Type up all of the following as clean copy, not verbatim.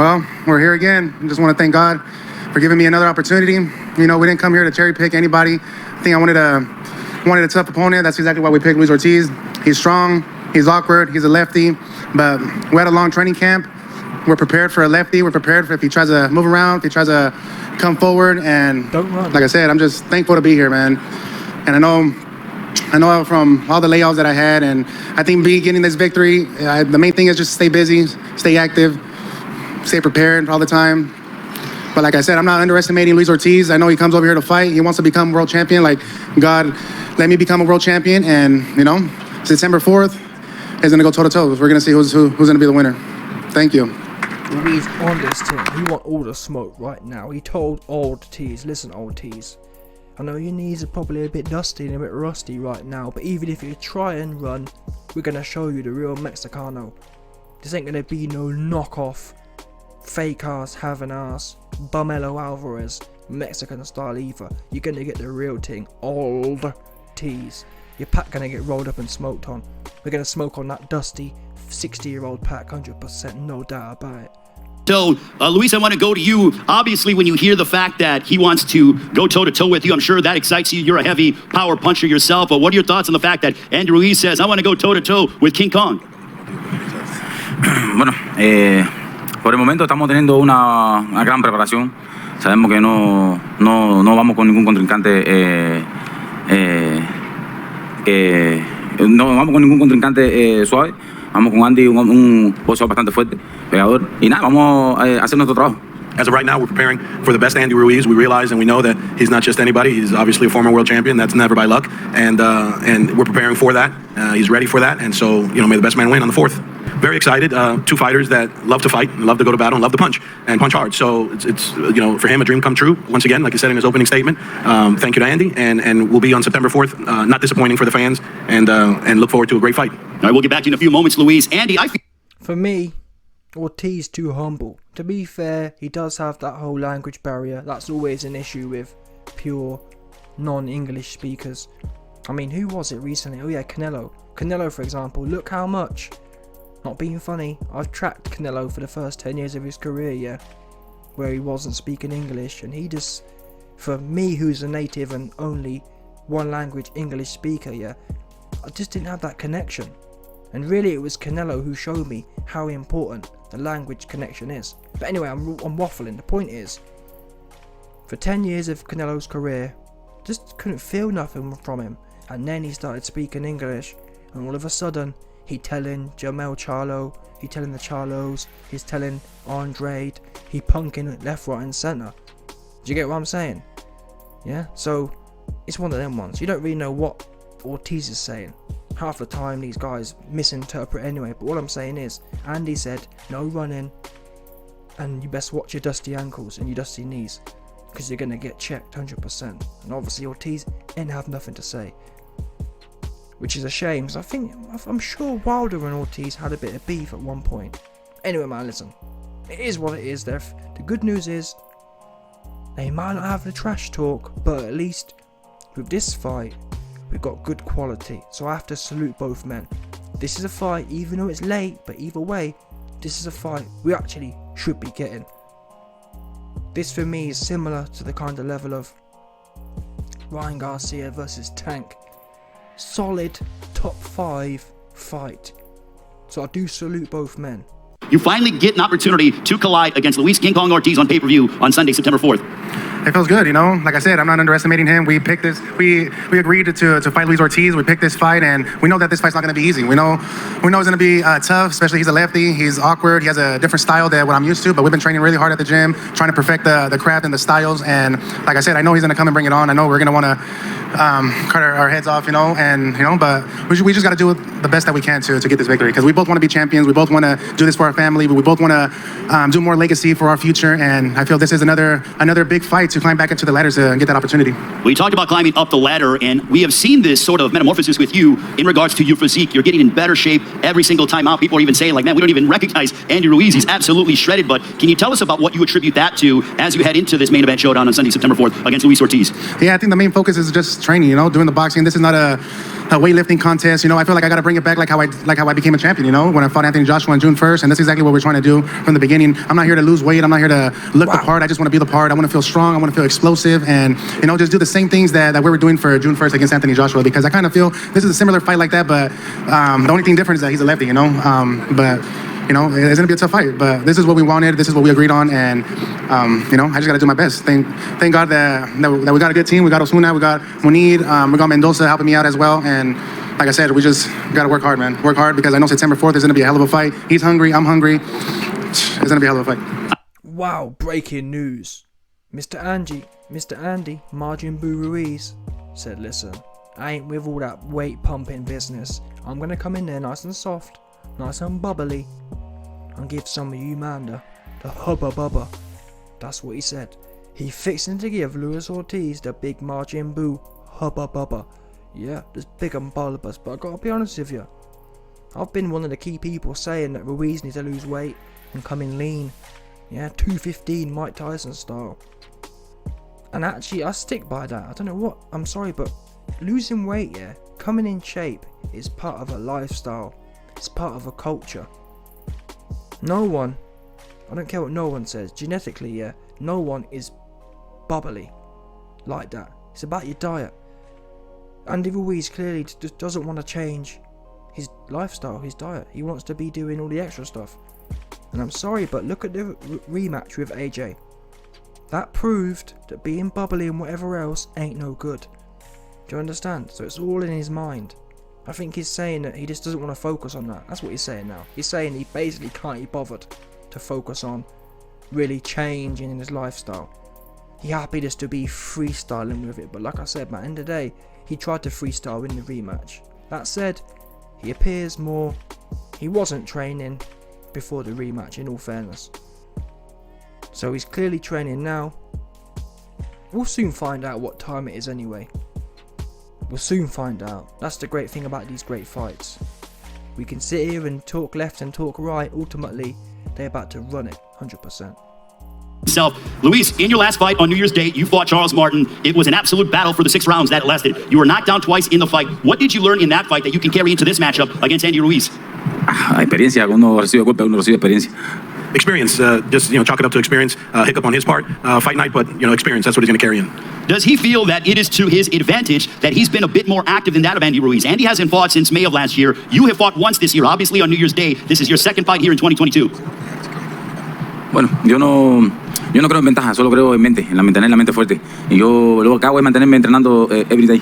Well, we're here again. I just want to thank God for giving me another opportunity. You know, we didn't come here to cherry pick anybody. I think I wanted a tough opponent. That's exactly why we picked Luis Ortiz. He's strong, he's awkward, he's a lefty, but we had a long training camp. We're prepared for a lefty. We're prepared for if he tries to move around, if he tries to come forward. And don't run. Like I said, I'm just thankful to be here, man. And I know from all the layoffs that I had, and I think getting this victory, the main thing is just stay busy, stay active, stay prepared all the time. But like I said, I'm not underestimating Luis Ortiz. I know he comes over here to fight. He wants to become world champion. Like, God, let me become a world champion. And, you know, September 4th is going to go toe-to-toe. We're going to see who's going to be the winner. Thank you. Ruiz on this team. He want all the smoke right now. He told Ortiz, listen, Ortiz, I know your knees are probably a bit dusty and a bit rusty right now, but even if you try and run, we're going to show you the real Mexicano. This ain't going to be no knockoff, fake ass, having ass, Bumelo Alvarez, Mexican style either. You're going to get the real thing, Ortiz. Your pack going to get rolled up and smoked on. We're going to smoke on that dusty 60-year-old pack, 100%, no doubt about it. So, Luis, I want to go to you. Obviously, when you hear the fact that he wants to go toe-to-toe with you, I'm sure that excites you. You're a heavy power puncher yourself. But what are your thoughts on the fact that Andy Ruiz says, I want to go toe-to-toe with King Kong? Bueno, por el momento estamos teniendo una gran preparación. Sabemos que no vamos con ningún contrincante no vamos con ningún contrincante suave. Vamos con Andy, un boxeador bastante fuerte, pegador. Y nada, vamos a hacer nuestro trabajo. As of right now, we're preparing for the best Andy Ruiz. We realize and we know that he's not just anybody. He's obviously a former world champion. That's never by luck. And we're preparing for that. He's ready for that. And so, you know, may the best man win on the 4th. Very excited. Two fighters that love to fight, love to go to battle, and love to punch hard. So it's you know, for him, a dream come true. Once again, like he said in his opening statement, thank you to Andy. And we'll be on September 4th. Not disappointing for the fans. And look forward to a great fight. All right, we'll get back to you in a few moments, Luis. Andy, For me, Ortiz too humble. To be fair, he does have that whole language barrier. That's always an issue with pure non-English speakers. I mean, who was it recently? Oh yeah, Canelo. Canelo, for example, look how much. Not being funny, I've tracked Canelo for the first 10 years of his career, yeah, where he wasn't speaking English, and he just, for me who's a native and only one language English speaker, yeah, I just didn't have that connection. And really it was Canelo who showed me how important the language connection is. But anyway, I'm waffling. The point is, for 10 years of Canelo's career, just couldn't feel nothing from him. And then he started speaking English, and all of a sudden, he telling Jamel Charlo, he telling the Charlos, he's telling Andre, he punking left, right and centre. Do you get what I'm saying? Yeah, so it's one of them ones. You don't really know what Ortiz is saying. Half the time these guys misinterpret anyway, but what I'm saying is, Andy said no running, and you best watch your dusty ankles and your dusty knees, because you're going to get checked 100%. And obviously Ortiz didn't have nothing to say, which is a shame, because I'm sure Wilder and Ortiz had a bit of beef at one point. Anyway man, listen, it is what it is. The good news is, they might not have the trash talk, but at least with this fight, we've got good quality, so I have to salute both men. This is a fight, even though it's late, but either way, this is a fight we actually should be getting. This for me is similar to the kind of level of Ryan Garcia versus Tank. Solid top 5 fight. So I do salute both men. You finally get an opportunity to collide against Luis King Kong Ortiz on pay-per-view on Sunday, September 4th. It feels good, you know. Like I said, I'm not underestimating him. We picked this. We agreed to fight Luis Ortiz. We picked this fight, and we know that this fight's not going to be easy. We know it's going to be tough. Especially he's a lefty. He's awkward. He has a different style than what I'm used to. But we've been training really hard at the gym, trying to perfect the craft and the styles. And like I said, I know he's going to come and bring it on. I know we're going to want to cut our heads off, you know. And you know, but we just got to do the best that we can to get this victory, because we both want to be champions. We both want to do this for our family. But we both want to do more legacy for our future. And I feel this is another big fight to climb back into the ladders and get that opportunity. We talked about climbing up the ladder, and we have seen this sort of metamorphosis with you in regards to your physique. You're getting in better shape every single time out. People are even saying, like, man, we don't even recognize Andy Ruiz. He's absolutely shredded. But can you tell us about what you attribute that to as you head into this main event showdown on Sunday, September 4th against Luis Ortiz? Yeah, I think the main focus is just training, you know, doing the boxing. This is not a weightlifting contest. You know, I feel like I got to bring it back like how I became a champion. You know, when I fought Anthony Joshua on June 1st, and that's exactly what we're trying to do from the beginning. I'm not here to lose weight. I'm not here to look the part. I just want to be the part. I want to feel strong. I want to feel explosive, and you know, just do the same things that we were doing for June 1st against Anthony Joshua. Because I kind of feel this is a similar fight like that, but the only thing different is that he's a lefty. You know, but. You know, it's gonna be a tough fight, but this is what we wanted. This is what we agreed on, and you know, I just gotta do my best. Thank God that we got a good team. We got Osuna, we got Munir, we got Mendoza helping me out as well. And like I said, we just gotta work hard, man. Work hard because I know September 4th is gonna be a hell of a fight. He's hungry, I'm hungry. It's gonna be a hell of a fight. Wow! Breaking news. Mr. Andy, Majin Ruiz said, "Listen, I ain't with all that weight pumping business. I'm gonna come in there nice and soft, nice and bubbly, and give some of you man the hubba bubba." That's what he said. He fixing to give Luis Ortiz the big Majin Buu hubba bubba. Yeah, there's big and bulbous, but I gotta be honest with you. I've been one of the key people saying that Ruiz needs to lose weight and come in lean. Yeah, 215 Mike Tyson style. And actually, I stick by that. I don't know what. I'm sorry, but losing weight, yeah, coming in shape is part of a lifestyle. It's part of a culture. No one, I don't care what no one says, genetically, yeah, no one is bubbly like that. It's about your diet. Andy Ruiz clearly just doesn't want to change his lifestyle, his diet. He wants to be doing all the extra stuff. And I'm sorry, but look at the rematch with AJ. That proved that being bubbly and whatever else ain't no good. Do you understand? So it's all in his mind. I think he's saying that he just doesn't want to focus on that. That's what he's saying now. He's saying he basically can't be bothered to focus on really changing in his lifestyle. He happy just to be freestyling with it. But like I said, man, at the end of the day, he tried to freestyle in the rematch. That said, he appears more... He wasn't training before the rematch, in all fairness. So he's clearly training now. We'll soon find out what time it is anyway. We'll soon find out. That's the great thing about these great fights. We can sit here and talk left and talk right. Ultimately, they're about to run it 100%. So, Luis, in your last fight on New Year's Day, you fought Charles Martin. It was an absolute battle for the 6 rounds that lasted. You were knocked down twice in the fight. What did you learn in that fight that you can carry into this matchup against Andy Ruiz? Experiencia, uno recibe golpe, uno recibe experiencia. Experience, just chalk it up to experience. Hiccup on his part, fight night, but experience. That's what he's going to carry in. Does he feel that it is to his advantage that he's been a bit more active than that of Andy Ruiz? Andy hasn't fought since May of last year. You have fought once this year, obviously on New Year's Day. This is your second fight here in 2022. Bueno, yo no creo en ventaja, solo creo en mente, en mantener la mente fuerte. Y yo lo que hago es mantenerme entrenando every day.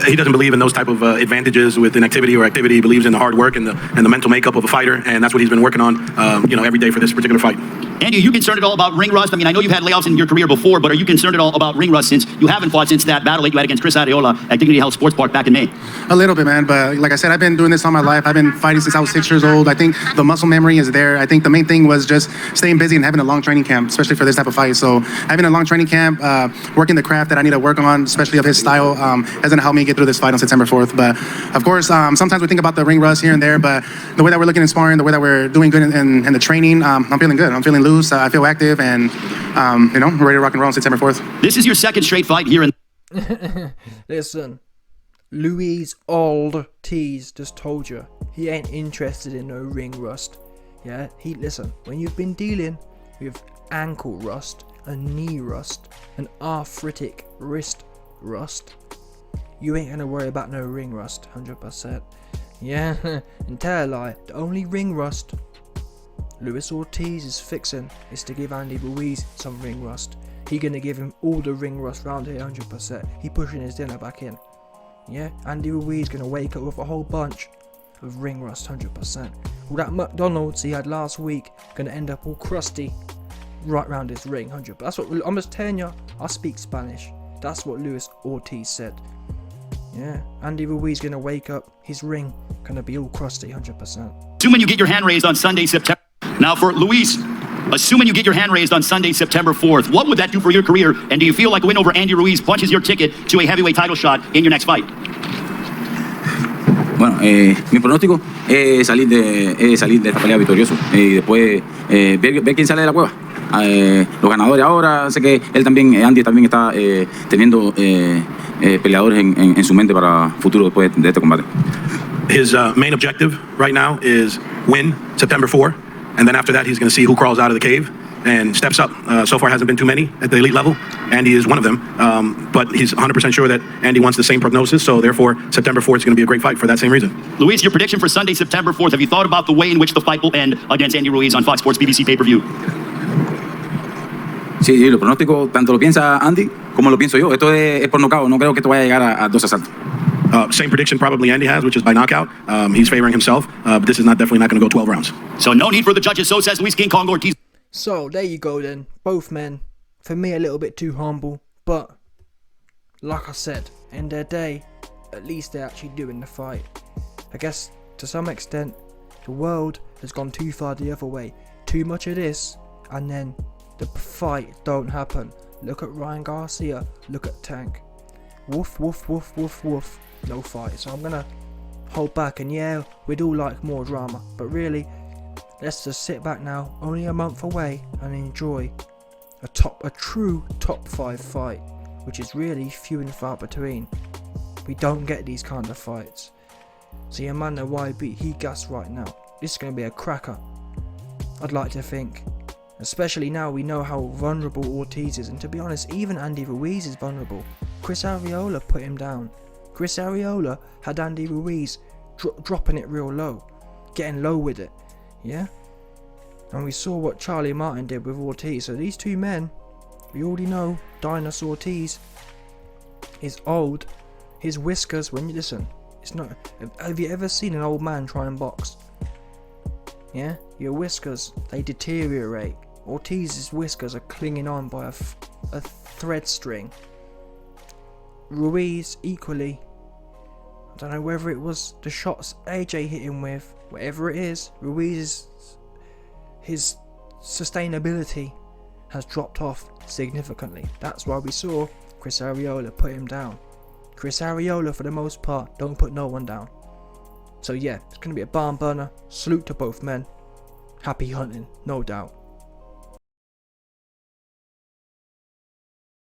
He doesn't believe in those type of advantages with inactivity or activity. He believes in the hard work and the mental makeup of a fighter, and that's what he's been working on, every day for this particular fight. Andy, are you concerned at all about ring rust? I mean, I know you've had layoffs in your career before, but are you concerned at all about ring rust since you haven't fought since that battle that you had against Chris Areola at Dignity Health Sports Park back in May? A little bit, man, but like I said, I've been doing this all my life. I've been fighting since I was 6 years old. I think the muscle memory is there. I think the main thing was just staying busy and having a long training camp, especially for this type of fight. So having a long training camp, working the craft that I need to work on, especially of his style, is going to help me get through this fight on September 4th. But of course, sometimes we think about the ring rust here and there, but the way that we're looking in sparring, the way that we're doing good in the training, I'm feeling good. I'm feeling loose. I feel active, and we're ready to rock and roll on September 4th. This is your second straight fight here in... Listen, Luis Ortiz just told you he ain't interested in no ring rust. Yeah, listen, when you've been dealing with ankle rust, a knee rust, an arthritic wrist rust, you ain't gonna worry about no ring rust, 100%. Yeah, and tell a lie, the only ring rust Luis Ortiz is fixing is to give Andy Ruiz some ring rust. He gonna give him all the ring rust round here, 100%. He pushing his dinner back in. Yeah, Andy Ruiz gonna wake up with a whole bunch of ring rust, 100%. All that McDonald's he had last week gonna end up all crusty right round his ring, 100%. That's what I'm just telling you. I speak Spanish. That's what Luis Ortiz said. Yeah, Andy Ruiz gonna wake up, his ring gonna be all crusty, 100%. Assuming you get your hand raised on Sunday, September... Now for Luis, assuming you get your hand raised on Sunday, September 4th, what would that do for your career? And do you feel like a win over Andy Ruiz punches your ticket to a heavyweight title shot in your next fight? Bueno, mi pronóstico es salir de esta pelea victorioso y después ver quién sale de la cueva. los ganadores ahora. Sé que él también, Andy también está teniendo peleadores en su mente para futuro después de este combate. His main objective right now is win September 4, and then after that he's going to see who crawls out of the cave and steps up. So far hasn't been too many at the elite level. Andy is one of them, but he's 100% sure that Andy wants the same prognosis, so therefore September 4th is going to be a great fight for that same reason. Luis, your prediction for Sunday, September 4th. Have you thought about the way in which the fight will end against Andy Ruiz on Fox Sports BBC pay-per-view? Sí, los pronósticos tanto lo piensa Andy como lo pienso yo. Esto es por nocaut, no creo que esto vaya a llegar a 2 asaltos. Same prediction probably Andy has, which is by knockout. He's favoring himself, but this is definitely not going to go 12 rounds. So no need for the judges, so says Luis King Kong Ortiz. So there you go then. Both men, for me, a little bit too humble, but like I said, in their day, at least they're actually doing the fight. I guess to some extent, the world has gone too far the other way. Too much of this, and then the fight don't happen. Look at Ryan Garcia, look at Tank. Woof, woof, woof, woof, woof. No fight. So I'm gonna hold back, and yeah, we'd all like more drama, but really, let's just sit back now, only a month away, and enjoy a true top 5 fight, which is really few and far between. We don't get these kind of fights. See, Amanda YB, he gassed right now. This is gonna be a cracker, I'd like to think. Especially now we know how vulnerable Ortiz is, and to be honest, even Andy Ruiz is vulnerable. Chris Arreola put him down. Chris Arreola had Andy Ruiz dropping it real low, getting low with it, yeah? And we saw what Charlie Martin did with Ortiz. So these two men, we already know Dinosaur Ortiz is old. His whiskers, when you listen, it's not. Have you ever seen an old man try and box? Yeah, your whiskers, they deteriorate. Ortiz's whiskers are clinging on by a thread string. Ruiz equally. I don't know whether it was the shots AJ hit him with, whatever it is, Ruiz's his sustainability has dropped off significantly. That's why we saw Chris Arreola put him down. Chris Arreola, for the most part, don't put no one down. So yeah, it's going to be a barn burner. Salute to both men. Happy hunting, no doubt.